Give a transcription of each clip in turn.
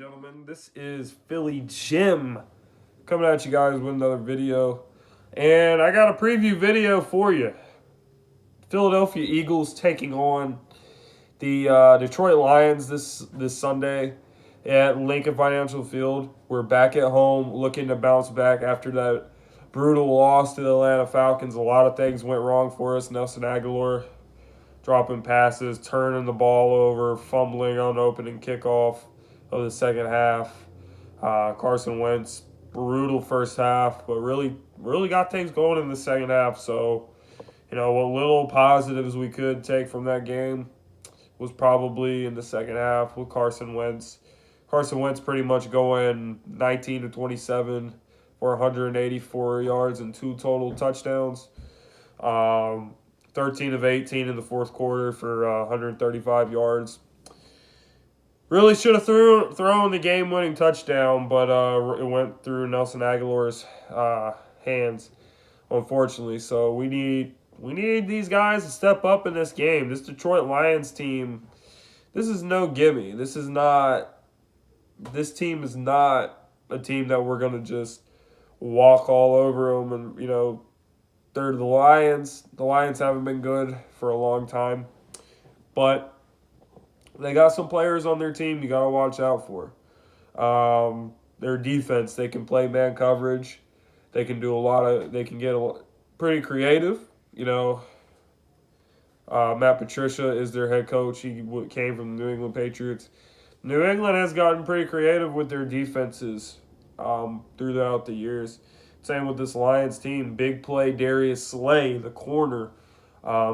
gentlemen. This is Philly Jim coming at you guys with another video. And I got a preview video for you. Philadelphia Eagles taking on the Detroit Lions this Sunday at Lincoln Financial Field. We're back at home looking to bounce back after that brutal loss to the Atlanta Falcons. A lot of things went wrong for us. Nelson Aguilar dropping passes, turning the ball over, fumbling on opening kickoff of the second half. Carson Wentz, brutal first half, but really got things going in the second half. So, what little positives we could take from that game was probably in the second half with Carson Wentz. Carson Wentz pretty much going 19 to 27 for 184 yards and 2 total touchdowns. 13 of 18 in the fourth quarter for 135 yards. Really should have thrown the game-winning touchdown, but it went through Nelson Aguilar's hands, unfortunately. So we need these guys to step up in this game. This Detroit Lions team, this is no gimme. This team is not a team that we're gonna just walk all over them and they're the Lions. The Lions haven't been good for a long time. But they got some players on their team you got to watch out for. Their defense, they can play man coverage. They can get pretty creative. Matt Patricia is their head coach. He came from the New England Patriots. New England has gotten pretty creative with their defenses throughout the years. Same with this Lions team. Big play Darius Slay, the corner.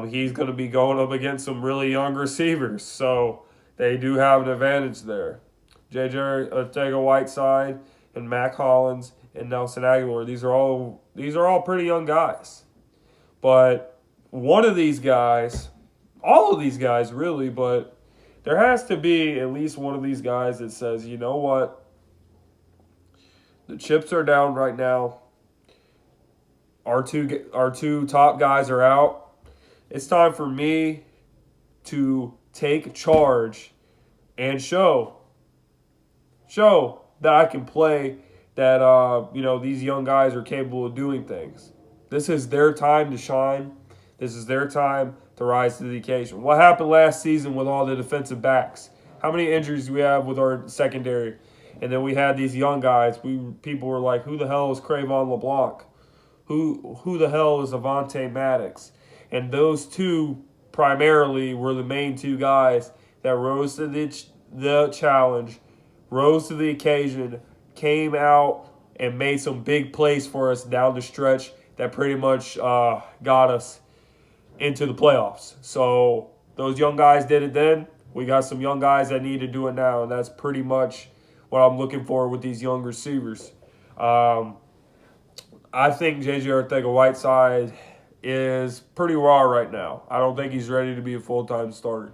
He's going to be going up against some really young receivers. So they do have an advantage there. Arcega-Whiteside and Mac Hollins and Nelson Aguilar. These are all pretty young guys. But one of these guys, all of these guys really, but there has to be at least one of these guys that says, you know what? The chips are down right now. Our two top guys are out. It's time for me to take charge and show that I can play, that these young guys are capable of doing things. This is their time to shine. This is their time to rise to the occasion. What happened last season with all the defensive backs? How many injuries do we have with our secondary? And then we had these young guys. People were like, who the hell is Cravon LeBlanc? Who the hell is Avonte Maddox? And those two primarily were the main two guys that rose to the challenge, rose to the occasion, came out and made some big plays for us down the stretch that pretty much got us into the playoffs. So those young guys did it then. We got some young guys that need to do it now, and that's pretty much what I'm looking for with these young receivers. I think J.J. Arcega-Whiteside is pretty raw right now. I don't think he's ready to be a full-time starter.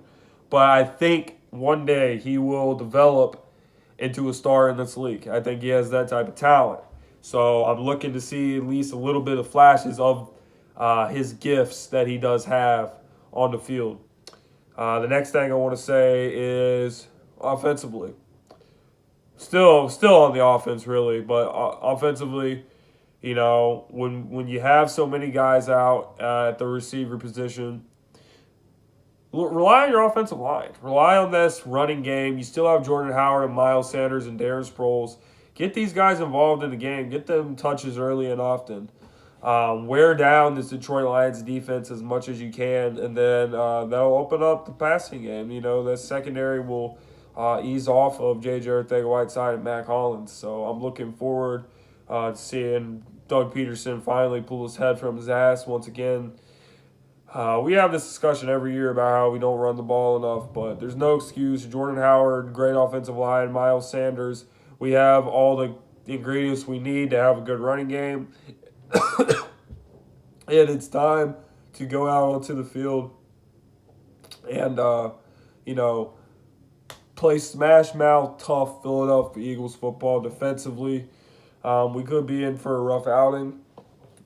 But I think one day he will develop into a star in this league. I think he has that type of talent. So I'm looking to see at least a little bit of flashes of his gifts that he does have on the field. The next thing I want to say is offensively. Still on the offense, really, but offensively, when you have so many guys out at the receiver position, rely on your offensive line. Rely on this running game. You still have Jordan Howard and Miles Sanders and Darren Sproles. Get these guys involved in the game. Get them touches early and often. Wear down this Detroit Lions defense as much as you can, and then that'll open up the passing game. The secondary will ease off of J.J. Arcega-Whiteside and Mac Hollins. So I'm looking forward to seeing Doug Peterson finally pull his head from his ass once again. We have this discussion every year about how we don't run the ball enough, but there's no excuse. Jordan Howard, great offensive line, Miles Sanders. We have all the ingredients we need to have a good running game. And it's time to go out onto the field and, play smash mouth, tough Philadelphia Eagles football defensively. We could be in for a rough outing.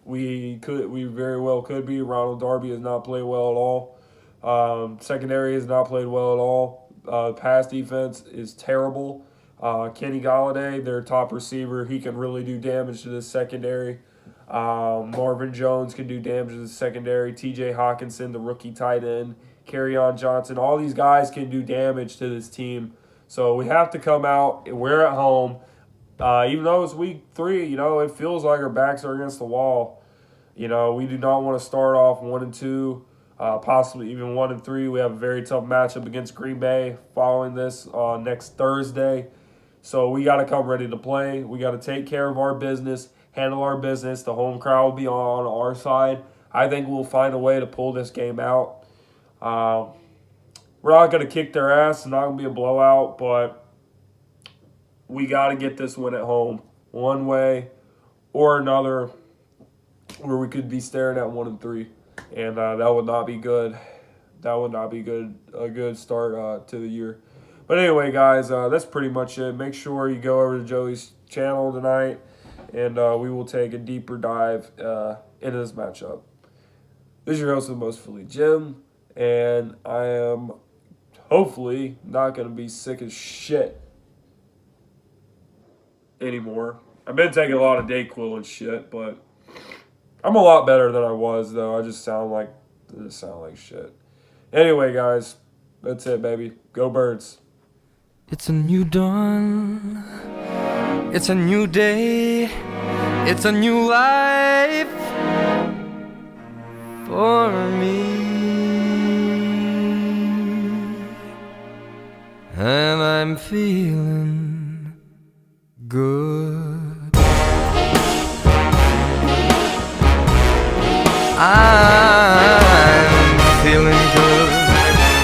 We very well could be. Ronald Darby has not played well at all. Secondary has not played well at all. Pass defense is terrible. Kenny Galladay, their top receiver, he can really do damage to this secondary. Marvin Jones can do damage to the secondary. T.J. Hawkinson, the rookie tight end. Kerryon Johnson, all these guys can do damage to this team. So we have to come out. We're at home. Even though it's week 3, it feels like our backs are against the wall. We do not want to start off 1-2, possibly even 1-3. We have a very tough matchup against Green Bay following this next Thursday. So we got to come ready to play. We got to take care of our business, handle our business. The home crowd will be on our side. I think we'll find a way to pull this game out. We're not going to kick their ass. It's not going to be a blowout, but we got to get this win at home one way or another, where we could be staring at 1-3, and that would not be good. That would not be good. A good start to the year. But anyway, guys, that's pretty much it. Make sure you go over to Joey's channel tonight, and we will take a deeper dive into this matchup. This is your host of the Most Philly, Jim, and I am hopefully not going to be sick as shit anymore. I've been taking a lot of Dayquil and shit, but I'm a lot better than I was, though. I just sound like shit. Anyway, guys, that's it, baby. Go Birds. It's a new dawn. It's a new day. It's a new life for me. And I'm feeling good.